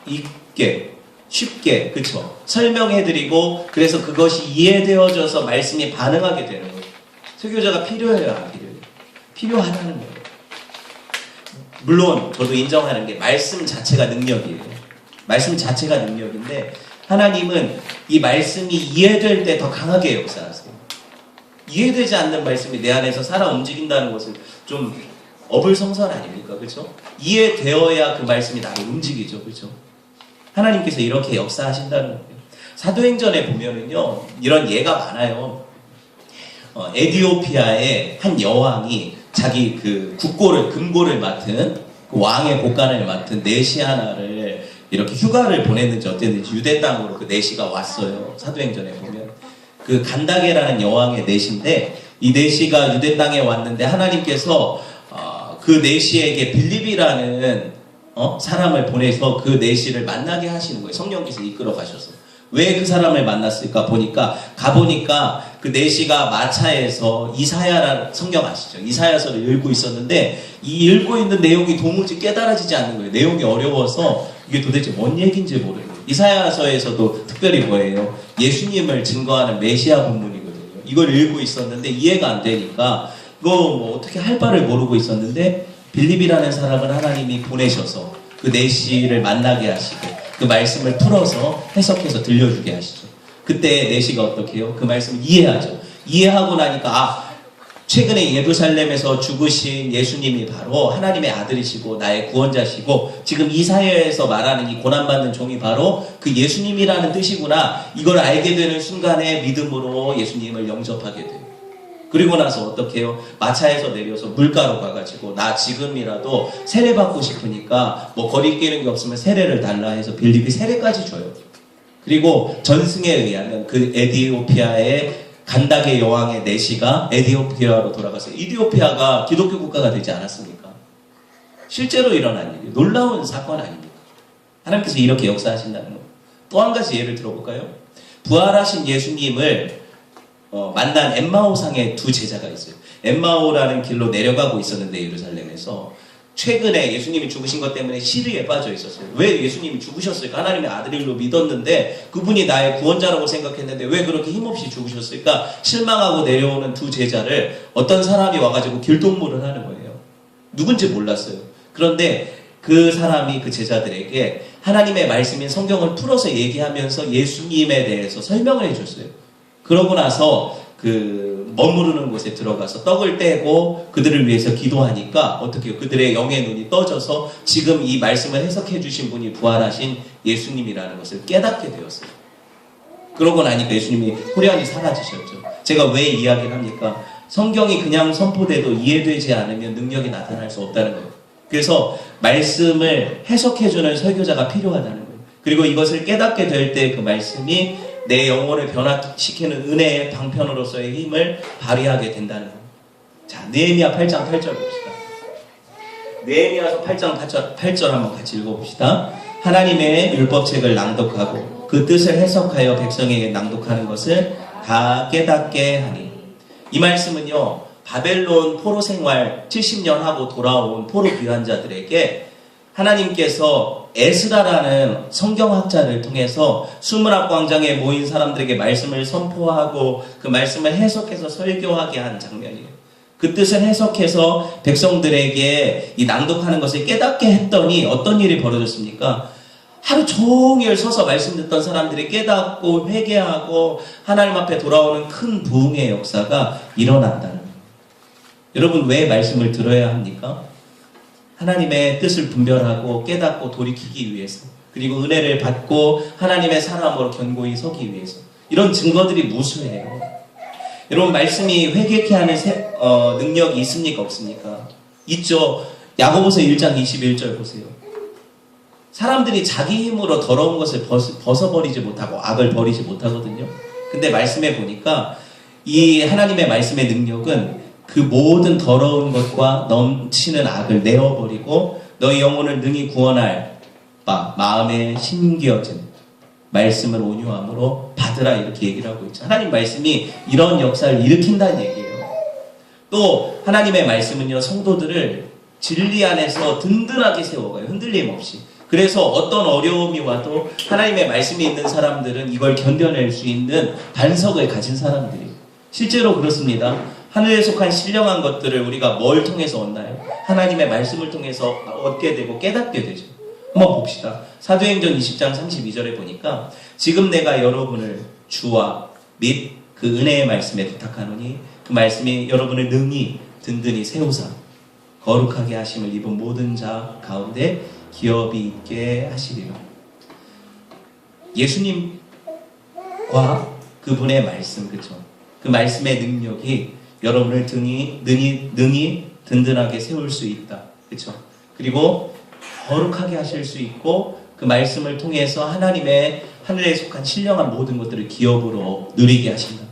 있게 쉽게 그쵸? 설명해드리고 그래서 그것이 이해되어져서 말씀이 반응하게 되는 거예요. 설교자가 필요해요, 안 필요해요? 필요하다는 거예요. 물론 저도 인정하는 게 말씀 자체가 능력이에요. 말씀 자체가 능력인데 하나님은 이 말씀이 이해될 때 더 강하게 역사하세요. 이해되지 않는 말씀이 내 안에서 살아 움직인다는 것은 좀 어불성설 아닙니까? 그렇죠? 이해되어야 그 말씀이 나를 움직이죠. 그렇죠? 하나님께서 이렇게 역사하신다는 거예요. 사도행전에 보면은요, 이런 예가 많아요. 에디오피아의 한 여왕이 자기 그 금고를 맡은, 그 왕의 곳간을 맡은 내시 하나를 이렇게 휴가를 보냈는지 어땠는지 유대 땅으로 그 내시가 왔어요. 사도행전에 보면. 그 간다게라는 여왕의 내시인데, 이 내시가 유대 땅에 왔는데 하나님께서 그 내시에게 빌립이라는 사람을 보내서 그 내시를 만나게 하시는 거예요. 성령께서 이끌어 가셔서. 왜 그 사람을 만났을까 가보니까 그 내시가 마차에서 이사야라는, 성경 아시죠? 이사야서를 읽고 있었는데 이 읽고 있는 내용이 도무지 깨달아지지 않는 거예요. 내용이 어려워서 이게 도대체 뭔 얘기인지 모르는 거예요. 이사야서에서도 특별히 뭐예요? 예수님을 증거하는 메시아 본문이거든요. 이걸 읽고 있었는데 이해가 안 되니까 이거 뭐 어떻게 할 바를 모르고 있었는데 빌립이라는 사람을 하나님이 보내셔서 그 내시를 만나게 하시고 그 말씀을 풀어서 해석해서 들려주게 하시죠. 그때 내시가 어떻게 해요? 그 말씀을 이해하죠. 이해하고 나니까 최근에 예루살렘에서 죽으신 예수님이 바로 하나님의 아들이시고 나의 구원자시고 지금 이사야에서 말하는 이 고난받는 종이 바로 그 예수님이라는 뜻이구나. 이걸 알게 되는 순간에 믿음으로 예수님을 영접하게 돼요. 그리고 나서 어떻게 해요? 마차에서 내려서 물가로 가가지고 나 지금이라도 세례 받고 싶으니까 뭐 거리끼는 게 없으면 세례를 달라 해서 빌립이 세례까지 줘요. 그리고 전승에 의하면 그 에디오피아의 간다게 여왕의 내시가 에디오피아로 돌아가서 이디오피아가 기독교 국가가 되지 않았습니까? 실제로 일어난 일이에요. 놀라운 사건 아닙니까? 하나님께서 이렇게 역사하신다는 거예요. 또 한 가지 예를 들어볼까요? 부활하신 예수님을 만난 엠마오상의 두 제자가 있어요. 엠마오라는 길로 내려가고 있었는데 예루살렘에서 최근에 예수님이 죽으신 것 때문에 시리에 빠져 있었어요. 왜 예수님이 죽으셨을까? 하나님의 아들일로 믿었는데 그분이 나의 구원자라고 생각했는데 왜 그렇게 힘없이 죽으셨을까? 실망하고 내려오는 두 제자를 어떤 사람이 와가지고 길동무를 하는 거예요. 누군지 몰랐어요. 그런데 그 사람이 그 제자들에게 하나님의 말씀인 성경을 풀어서 얘기하면서 예수님에 대해서 설명을 해줬어요. 그러고 나서 그 머무르는 곳에 들어가서 떡을 떼고 그들을 위해서 기도하니까 어떻게 해요? 그들의 영의 눈이 떠져서 지금 이 말씀을 해석해 주신 분이 부활하신 예수님이라는 것을 깨닫게 되었어요. 그러고 나니까 예수님이 호련히 사라지셨죠. 제가 왜 이야기를 합니까? 성경이 그냥 선포돼도 이해되지 않으면 능력이 나타날 수 없다는 거예요. 그래서 말씀을 해석해 주는 설교자가 필요하다는 거예요. 그리고 이것을 깨닫게 될 때 그 말씀이 내 영혼을 변화시키는 은혜의 방편으로서의 힘을 발휘하게 된다는 겁니다. 자, 느헤미야 8장 8절 봅시다. 느헤미야서 8장 8절 한번 같이 읽어봅시다. 하나님의 율법책을 낭독하고 그 뜻을 해석하여 백성에게 낭독하는 것을 다 깨닫게 하니. 이 말씀은요, 바벨론 포로 생활 70년 하고 돌아온 포로 귀환자들에게 하나님께서 에스라라는 성경학자를 통해서 수문학 광장에 모인 사람들에게 말씀을 선포하고 그 말씀을 해석해서 설교하게 한 장면이에요. 그 뜻을 해석해서 백성들에게 이 낭독하는 것을 깨닫게 했더니 어떤 일이 벌어졌습니까? 하루 종일 서서 말씀 듣던 사람들이 깨닫고 회개하고 하나님 앞에 돌아오는 큰 부흥의 역사가 일어난다는 거예요. 여러분, 왜 말씀을 들어야 합니까? 하나님의 뜻을 분별하고 깨닫고 돌이키기 위해서, 그리고 은혜를 받고 하나님의 사람으로 견고히 서기 위해서. 이런 증거들이 무수해요. 여러분, 말씀이 회개케 하는 능력이 있습니까? 없습니까? 있죠. 야고보서 1장 21절 보세요. 사람들이 자기 힘으로 더러운 것을 벗어버리지 못하고 악을 버리지 못하거든요. 근데 말씀해 보니까 이 하나님의 말씀의 능력은 그 모든 더러운 것과 넘치는 악을 내어버리고 너희 영혼을 능히 구원할 바 마음에 심겨진 말씀을 온유함으로 받으라, 이렇게 얘기를 하고 있죠. 하나님 말씀이 이런 역사를 일으킨다는 얘기예요. 또 하나님의 말씀은요, 성도들을 진리 안에서 든든하게 세워가요. 흔들림 없이. 그래서 어떤 어려움이 와도 하나님의 말씀이 있는 사람들은 이걸 견뎌낼 수 있는 반석을 가진 사람들이에요. 실제로 그렇습니다. 하늘에 속한 신령한 것들을 우리가 뭘 통해서 얻나요? 하나님의 말씀을 통해서 얻게 되고 깨닫게 되죠. 한번 봅시다. 사도행전 20장 32절에 보니까 지금 내가 여러분을 주와 및 그 은혜의 말씀에 부탁하노니 그 말씀이 여러분을 능히 든든히 세우사 거룩하게 하심을 입은 모든 자 가운데 기업이 있게 하시리라. 예수님과 그분의 말씀, 그렇죠? 그 말씀의 능력이 여러분을 능히 든든하게 세울 수 있다, 그렇죠? 그리고 거룩하게 하실 수 있고 그 말씀을 통해서 하나님의 하늘에 속한 신령한 모든 것들을 기업으로 누리게 하신다.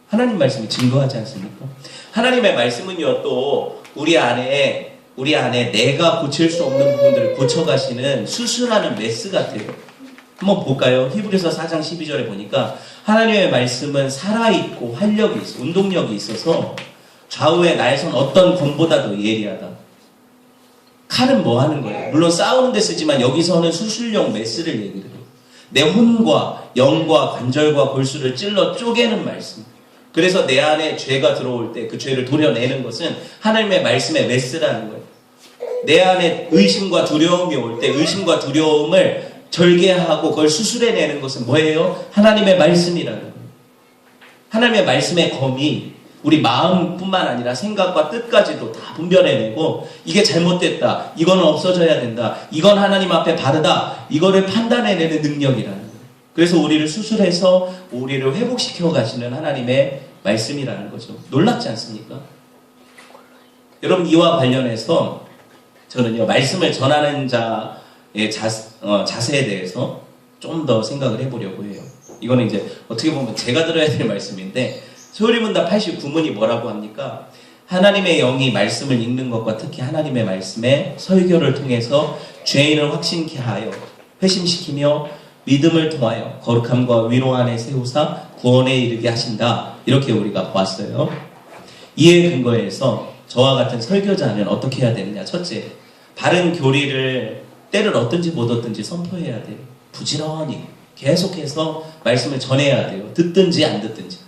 하나님 말씀이 증거하지 않습니까? 하나님의 말씀은요, 또 우리 안에 내가 고칠 수 없는 부분들을 고쳐가시는 수술하는 메스 같아요. 한번 볼까요? 히브리서 4장 12절에 보니까 하나님의 말씀은 살아있고 활력이 있어, 운동력이 있어서 좌우의 날선 어떤 검보다도 예리하다. 칼은 뭐 하는 거예요? 물론 싸우는 데 쓰지만 여기서는 수술용 메스를 얘기를 해요. 내 혼과 영과 관절과 골수를 찔러 쪼개는 말씀. 그래서 내 안에 죄가 들어올 때 그 죄를 도려내는 것은 하나님의 말씀의 메스라는 거예요. 내 안에 의심과 두려움이 올 때 의심과 두려움을 절개하고 그걸 수술해내는 것은 뭐예요? 하나님의 말씀이라는 거예요. 하나님의 말씀의 검이 우리 마음뿐만 아니라 생각과 뜻까지도 다 분별해내고 이게 잘못됐다, 이거는 없어져야 된다, 이건 하나님 앞에 바르다, 이거를 판단해내는 능력이라는 거예요. 그래서 우리를 수술해서 우리를 회복시켜 가시는 하나님의 말씀이라는 거죠. 놀랍지 않습니까? 여러분, 이와 관련해서 저는요, 말씀을 전하는 자의 자세에 대해서 좀 더 생각을 해보려고 해요. 이거는 이제 어떻게 보면 제가 들어야 될 말씀인데, 소리문답 89문이 뭐라고 합니까? 하나님의 영이 말씀을 읽는 것과 특히 하나님의 말씀의 설교를 통해서 죄인을 확신케 하여 회심시키며 믿음을 통하여 거룩함과 위로 안에 세우사 구원에 이르게 하신다. 이렇게 우리가 보았어요. 이에 근거해서 저와 같은 설교자는 어떻게 해야 되느냐? 첫째, 바른 교리를 때를 얻든지 못 얻든지 선포해야 돼요. 부지런히 계속해서 말씀을 전해야 돼요. 듣든지 안 듣든지.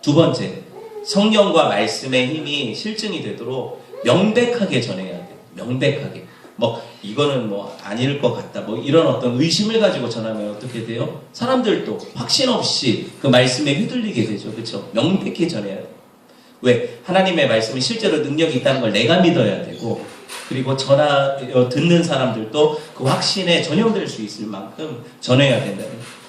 두 번째, 성령과 말씀의 힘이 실증이 되도록 명백하게 전해야 돼요. 명백하게. 이거는 아닐 것 같다. 이런 어떤 의심을 가지고 전하면 어떻게 돼요? 사람들도 확신 없이 그 말씀에 휘둘리게 되죠. 그렇죠? 명백히 전해야 돼요. 왜? 하나님의 말씀이 실제로 능력이 있다는 걸 내가 믿어야 되고, 그리고 듣는 사람들도 그 확신에 전염될 수 있을 만큼 전해야 된다.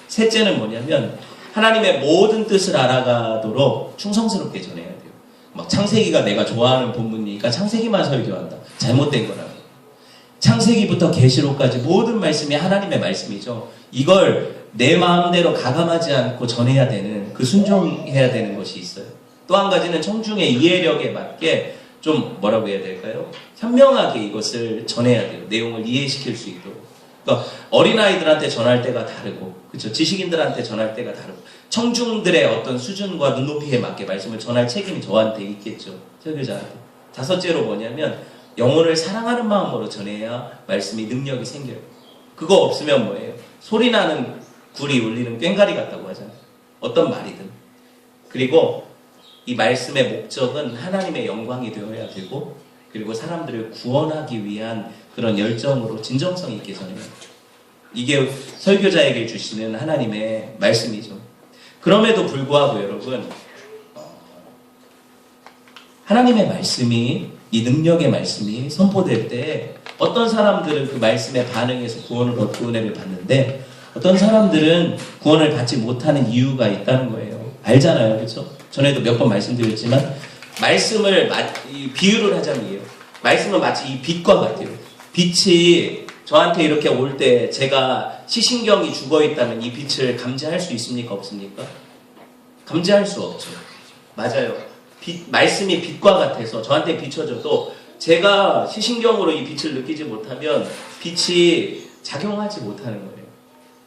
셋째는 뭐냐면, 하나님의 모든 뜻을 알아가도록 충성스럽게 전해야 돼요. 창세기가 내가 좋아하는 본문이니까 창세기만 설교한다. 잘못된 거라고. 창세기부터 계시록까지 모든 말씀이 하나님의 말씀이죠. 이걸 내 마음대로 가감하지 않고 전해야 되는, 그 순종해야 되는 것이 있어요. 또 한 가지는 청중의 이해력에 맞게 좀 뭐라고 해야 될까요? 현명하게 이것을 전해야 돼요. 내용을 이해시킬 수 있도록. 그러니까 어린아이들한테 전할 때가 다르고, 그렇죠? 지식인들한테 전할 때가 다르고, 청중들의 어떤 수준과 눈높이에 맞게 말씀을 전할 책임이 저한테 있겠죠. 설교자한테. 다섯째로 뭐냐면, 영혼을 사랑하는 마음으로 전해야 말씀이 능력이 생겨요. 그거 없으면 뭐예요? 소리나는 굴이 울리는 꽹과리 같다고 하잖아요. 어떤 말이든. 그리고 이 말씀의 목적은 하나님의 영광이 되어야 되고, 그리고 사람들을 구원하기 위한 그런 열정으로 진정성 있게 전해야 돼요. 이게 설교자에게 주시는 하나님의 말씀이죠. 그럼에도 불구하고 여러분, 하나님의 말씀이, 이 능력의 말씀이 선포될 때 어떤 사람들은 그 말씀에 반응해서 구원을 얻고 은혜를 받는데, 어떤 사람들은 구원을 받지 못하는 이유가 있다는 거예요. 알잖아요, 그렇죠? 전에도 몇 번 말씀드렸지만, 말씀을 비유를 하자면요, 말씀은 마치 이 빛과 같아요. 빛이 저한테 이렇게 올 때 제가 시신경이 죽어있다면 이 빛을 감지할 수 있습니까? 없습니까? 감지할 수 없죠. 맞아요. 말씀이 빛과 같아서 저한테 비춰져도 제가 시신경으로 이 빛을 느끼지 못하면 빛이 작용하지 못하는 거예요.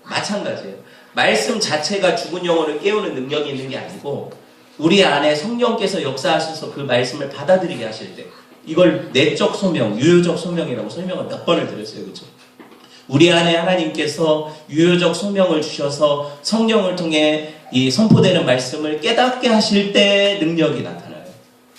마찬가지예요. 말씀 자체가 죽은 영혼을 깨우는 능력이 있는 게 아니고, 우리 안에 성령께서 역사하셔서 그 말씀을 받아들이게 하실 때, 이걸 내적 소명, 유효적 소명이라고 설명을 몇 번을 드렸어요. 그렇죠? 우리 안에 하나님께서 유효적 소명을 주셔서 성령을 통해 이 선포되는 말씀을 깨닫게 하실 때 능력이 나타나요.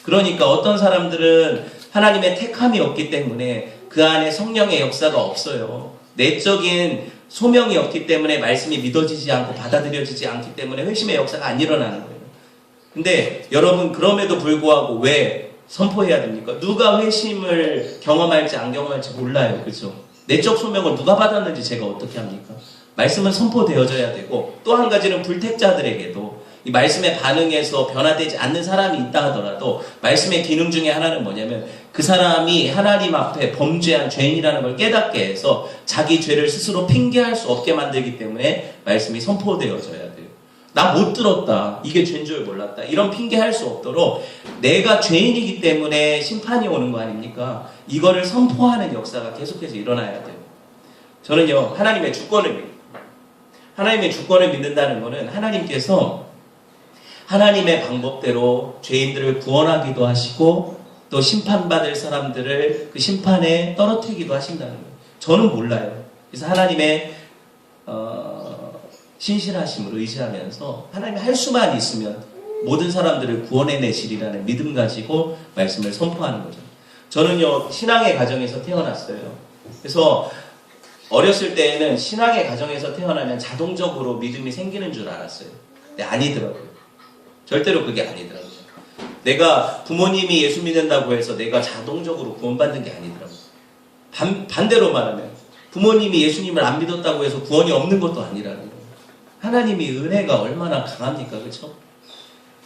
그러니까 어떤 사람들은 하나님의 택함이 없기 때문에 그 안에 성령의 역사가 없어요. 내적인 소명이 없기 때문에 말씀이 믿어지지 않고 받아들여지지 않기 때문에 회심의 역사가 안 일어나는 거예요. 근데 여러분 그럼에도 불구하고 왜 선포해야 됩니까? 누가 회심을 경험할지 안 경험할지 몰라요. 그죠? 내적 소명을 누가 받았는지 제가 어떻게 합니까? 말씀은 선포되어져야 되고 또 한 가지는 불택자들에게도 이 말씀에 반응해서 변화되지 않는 사람이 있다 하더라도 말씀의 기능 중에 하나는 뭐냐면 그 사람이 하나님 앞에 범죄한 죄인이라는 걸 깨닫게 해서 자기 죄를 스스로 핑계할 수 없게 만들기 때문에 말씀이 선포되어져야 돼요. 나 못 들었다. 이게 죄인 줄 몰랐다. 이런 핑계할 수 없도록 내가 죄인이기 때문에 심판이 오는 거 아닙니까? 이거를 선포하는 역사가 계속해서 일어나야 돼요. 저는요, 하나님의 주권을 믿습니다. 하나님의 주권을 믿는다는 것은 하나님께서 하나님의 방법대로 죄인들을 구원하기도 하시고 또 심판받을 사람들을 그 심판에 떨어뜨리기도 하신다는 거예요. 저는 몰라요. 그래서 하나님의 신실하심을 의지하면서 하나님이 할 수만 있으면 모든 사람들을 구원해내시리라는 믿음 가지고 말씀을 선포하는 거죠. 저는요, 신앙의 가정에서 태어났어요. 그래서 어렸을 때에는 신앙의 가정에서 태어나면 자동적으로 믿음이 생기는 줄 알았어요. 근데 아니더라고요. 절대로 그게 아니더라고요. 내가 부모님이 예수 믿는다고 해서 내가 자동적으로 구원받는 게 아니더라고요. 반대로 말하면 부모님이 예수님을 안 믿었다고 해서 구원이 없는 것도 아니라는 거예요. 하나님이 은혜가 얼마나 강합니까? 그렇죠?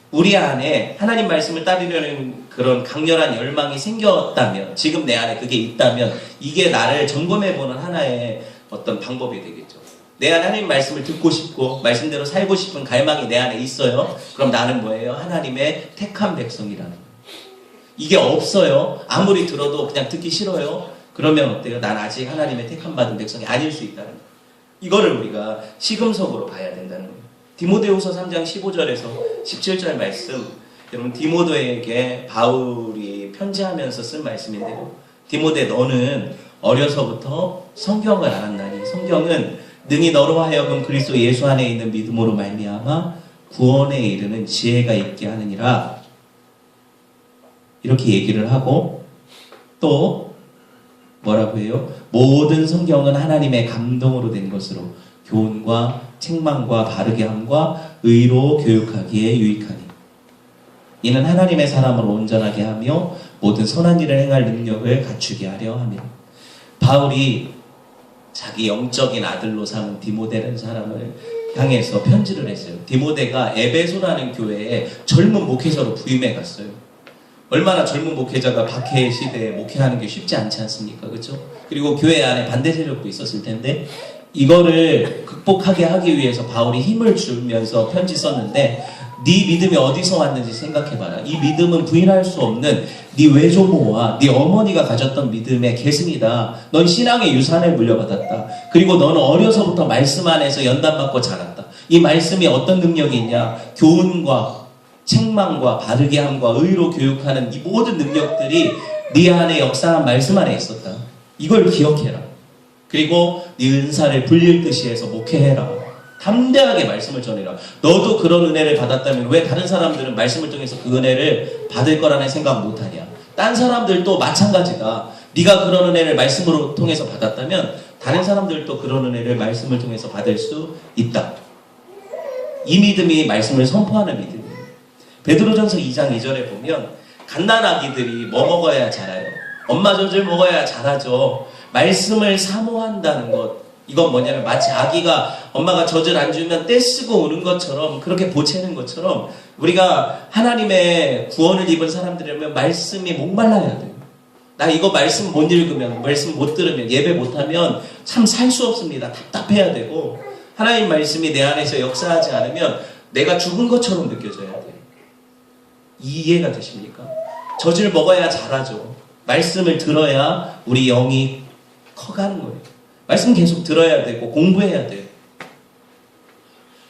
우리 안에 하나님 말씀을 따르려는 그런 강렬한 열망이 생겼다면, 지금 내 안에 그게 있다면 이게 나를 점검해보는 하나의 어떤 방법이 되겠죠. 내 안에 하나님 말씀을 듣고 싶고 말씀대로 살고 싶은 갈망이 내 안에 있어요. 그럼 나는 뭐예요? 하나님의 택한 백성이라는 거예요. 이게 없어요. 아무리 들어도 그냥 듣기 싫어요. 그러면 어때요? 난 아직 하나님의 택한 받은 백성이 아닐 수 있다는 거예요. 이거를 우리가 시금석으로 봐야 된다는 거예요. 디모데후서 3장 15절에서 17절 말씀, 여러분 디모데에게 바울이 편지하면서 쓴 말씀인데요. 디모데, 너는 어려서부터 성경을 알았나니 성경은 능히 너로 하여금 그리스도 예수 안에 있는 믿음으로 말미암아 구원에 이르는 지혜가 있게 하느니라. 이렇게 얘기를 하고 또 뭐라고 해요? 모든 성경은 하나님의 감동으로 된 것으로 교훈과 책망과 바르게 함과 의로 교육하기에 유익하니 이는 하나님의 사람을 온전하게 하며 모든 선한 일을 행할 능력을 갖추게 하려 함이라. 바울이 자기 영적인 아들로 삼은 디모데라는 사람을 향해서 편지를 했어요. 디모데가 에베소라는 교회에 젊은 목회자로 부임해 갔어요. 얼마나 젊은 목회자가 박해 시대에 목회하는 게 쉽지 않지 않습니까? 그렇죠? 그리고 교회 안에 반대 세력도 있었을 텐데 이거를 극복하게 하기 위해서 바울이 힘을 주면서 편지 썼는데, 네 믿음이 어디서 왔는지 생각해봐라. 이 믿음은 부인할 수 없는 네 외조모와 네 어머니가 가졌던 믿음의 계승이다. 넌 신앙의 유산을 물려받았다. 그리고 너는 어려서부터 말씀 안에서 연단받고 자랐다. 이 말씀이 어떤 능력이 있냐? 교훈과 책망과 바르게 함과 의로 교육하는 이 모든 능력들이 네 안에 역사한 말씀 안에 있었다. 이걸 기억해라. 그리고 네 은사를 불릴 듯이 해서 목회해라. 담대하게 말씀을 전해라. 너도 그런 은혜를 받았다면 왜 다른 사람들은 말씀을 통해서 그 은혜를 받을 거라는 생각 못하냐? 딴 사람들도 마찬가지다. 네가 그런 은혜를 말씀으로 통해서 받았다면 다른 사람들도 그런 은혜를 말씀을 통해서 받을 수 있다. 이 믿음이 말씀을 선포하는 믿음이에요. 베드로전서 2장 2절에 보면 갓난아기들이 뭐 먹어야 자라요? 엄마 젖을 먹어야 자라죠. 말씀을 사모한다는 것, 이건 뭐냐면 마치 아기가 엄마가 젖을 안 주면 떼쓰고 우는 것처럼, 그렇게 보채는 것처럼 우리가 하나님의 구원을 입은 사람들이라면 말씀이 목말라야 돼요. 나 이거 말씀 못 읽으면, 말씀 못 들으면, 예배 못하면 참 살 수 없습니다. 답답해야 되고, 하나님 말씀이 내 안에서 역사하지 않으면 내가 죽은 것처럼 느껴져야 돼요. 이해가 되십니까? 젖을 먹어야 자라죠. 말씀을 들어야 우리 영이 커가는 거예요. 말씀 계속 들어야 되고 공부해야 돼요.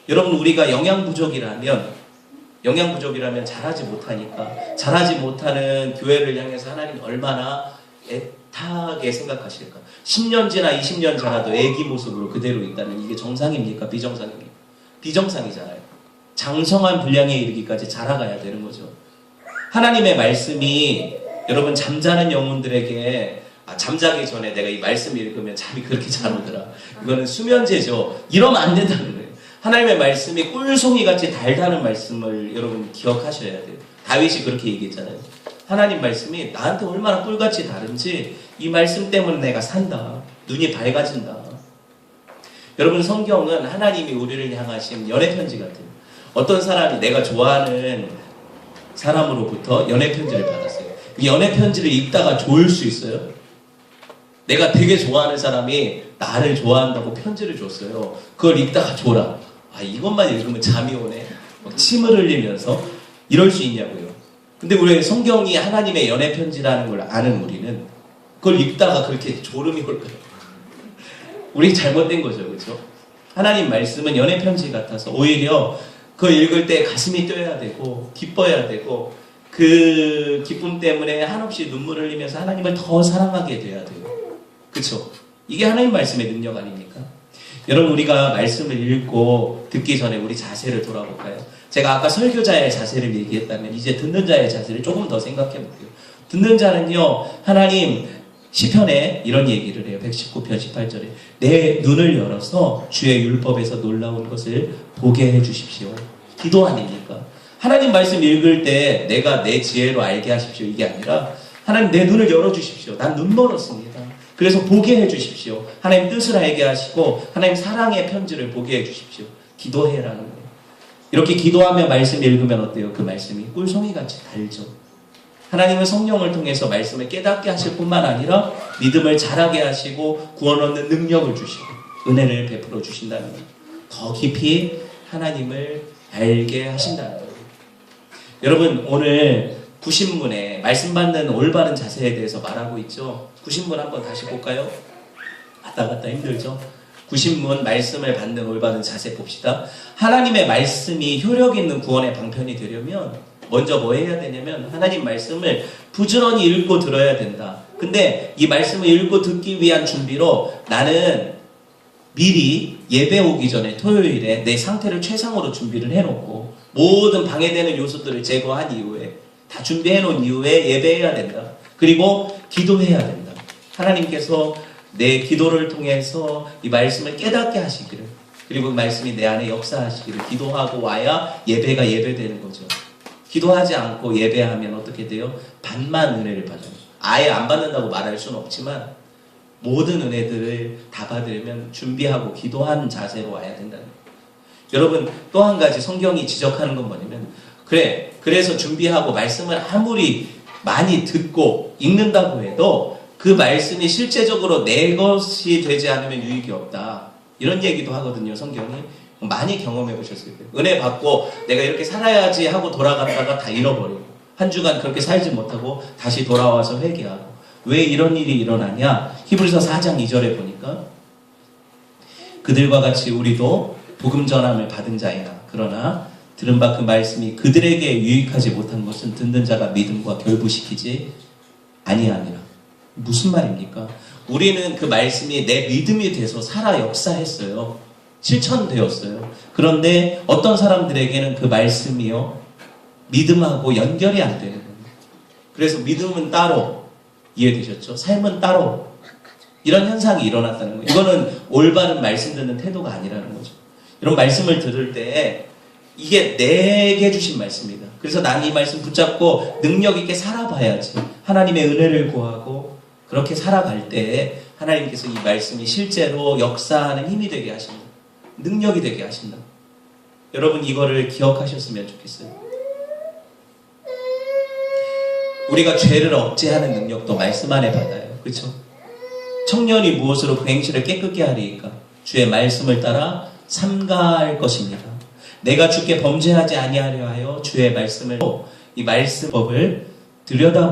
여러분, 우리가 영양 부족이라면 잘하지 못하니까, 잘하지 못하는 교회를 향해서 하나님 얼마나 애타게 생각하실까? 10년 지나 20년 지나도 애기 모습으로 그대로 있다는 이게 정상입니까? 비정상입니까? 비정상이잖아요. 장성한 분량에 이르기까지 자라가야 되는 거죠. 하나님의 말씀이 여러분 잠자는 영혼들에게 잠자기 전에 내가 이 말씀 읽으면 잠이 그렇게 잘 오더라. 이거는 수면제죠. 이러면 안 된다는 거예요. 하나님의 말씀이 꿀송이같이 달다는 말씀을 여러분 기억하셔야 돼요. 다윗이 그렇게 얘기했잖아요. 하나님 말씀이 나한테 얼마나 꿀같이 다른지 이 말씀 때문에 내가 산다. 눈이 밝아진다. 여러분, 성경은 하나님이 우리를 향하신 연애편지 같아요. 어떤 사람이 내가 좋아하는 사람으로부터 연애편지를 받았어요. 그 연애편지를 읽다가 좋을 수 있어요? 내가 되게 좋아하는 사람이 나를 좋아한다고 편지를 줬어요. 그걸 읽다가 졸아. 아, 이것만 읽으면 잠이 오네. 막 침을 흘리면서 이럴 수 있냐고요. 근데 우리 성경이 하나님의 연애편지라는 걸 아는 우리는 그걸 읽다가 그렇게 졸음이 올까요? 우리 잘못된 거죠. 그렇죠? 하나님 말씀은 연애편지 같아서 오히려 그걸 읽을 때 가슴이 뛰어야 되고 기뻐야 되고 그 기쁨 때문에 한없이 눈물을 흘리면서 하나님을 더 사랑하게 돼야 돼요. 그렇죠? 이게 하나님 말씀의 능력 아닙니까? 여러분, 우리가 말씀을 읽고 듣기 전에 우리 자세를 돌아볼까요? 제가 아까 설교자의 자세를 얘기했다면 이제 듣는 자의 자세를 조금 더 생각해 볼게요. 듣는 자는요, 하나님 시편에 이런 얘기를 해요. 119편 18절에 내 눈을 열어서 주의 율법에서 놀라운 것을 보게 해 주십시오. 기도 아닙니까? 하나님 말씀 읽을 때 내가 내 지혜로 알게 하십시오, 이게 아니라 하나님 내 눈을 열어주십시오. 난 눈 멀었습니다. 그래서 보게 해주십시오. 하나님 뜻을 알게 하시고 하나님 사랑의 편지를 보게 해주십시오. 기도해라는 거예요. 이렇게 기도하며 말씀 읽으면 어때요? 그 말씀이 꿀송이같이 달죠. 하나님은 성령을 통해서 말씀을 깨닫게 하실 뿐만 아니라 믿음을 자라게 하시고 구원 얻는 능력을 주시고 은혜를 베풀어 주신다는 거예요. 더 깊이 하나님을 알게 하신다는 거예요. 여러분, 오늘 구신문에 말씀 받는 올바른 자세에 대해서 말하고 있죠. 구신문 한번 다시 볼까요? 왔다 갔다 힘들죠? 구신문 말씀을 받는 올바른 자세 봅시다. 하나님의 말씀이 효력 있는 구원의 방편이 되려면 먼저 뭐 해야 되냐면 하나님 말씀을 부지런히 읽고 들어야 된다. 근데 이 말씀을 읽고 듣기 위한 준비로 나는 미리 예배 오기 전에 토요일에 내 상태를 최상으로 준비를 해놓고 모든 방해되는 요소들을 제거한 이후에 다 준비해놓은 이후에 예배해야 된다. 그리고 기도해야 된다. 하나님께서 내 기도를 통해서 이 말씀을 깨닫게 하시기를, 그리고 그 말씀이 내 안에 역사하시기를 기도하고 와야 예배가 예배되는 거죠. 기도하지 않고 예배하면 어떻게 돼요? 반만 은혜를 받아요. 아예 안 받는다고 말할 수는 없지만 모든 은혜들을 다 받으려면 준비하고 기도하는 자세로 와야 된다는 거예요. 여러분, 또 한 가지 성경이 지적하는 건 뭐냐면 그래서 준비하고 말씀을 아무리 많이 듣고 읽는다고 해도 그 말씀이 실제적으로 내 것이 되지 않으면 유익이 없다. 이런 얘기도 하거든요, 성경이. 많이 경험해 보셨을 거예요. 은혜 받고 내가 이렇게 살아야지 하고 돌아갔다가 다 잃어버리고 한 주간 그렇게 살지 못하고 다시 돌아와서 회개하고. 왜 이런 일이 일어나냐? 히브리서 4장 2절에 보니까 그들과 같이 우리도 복음 전함을 받은 자이나 그러나 들은 바 그 말씀이 그들에게 유익하지 못한 것은 듣는 자가 믿음과 결부시키지 아니하니라. 무슨 말입니까? 우리는 그 말씀이 내 믿음이 돼서 살아 역사했어요. 실천되었어요. 그런데 어떤 사람들에게는 그 말씀이요, 믿음하고 연결이 안 되는 거예요. 그래서 믿음은 따로, 이해되셨죠? 삶은 따로, 이런 현상이 일어났다는 거예요. 이거는 올바른 말씀 듣는 태도가 아니라는 거죠. 이런 말씀을 들을 때 이게 내게 주신 말씀입니다. 그래서 난 이 말씀 붙잡고 능력 있게 살아봐야지. 하나님의 은혜를 구하고 그렇게 살아갈 때 하나님께서 이 말씀이 실제로 역사하는 힘이 되게 하신다. 능력이 되게 하신다. 여러분, 이거를 기억하셨으면 좋겠어요. 우리가 죄를 억제하는 능력도 말씀 안에 받아요. 그렇죠? 청년이 무엇으로 그 행실을 깨끗게 하리이까? 주의 말씀을 따라 삼가할 것입니다. 내가 주께 범죄하지 아니하려 하여 주의 말씀을, 이 말씀법을 들여다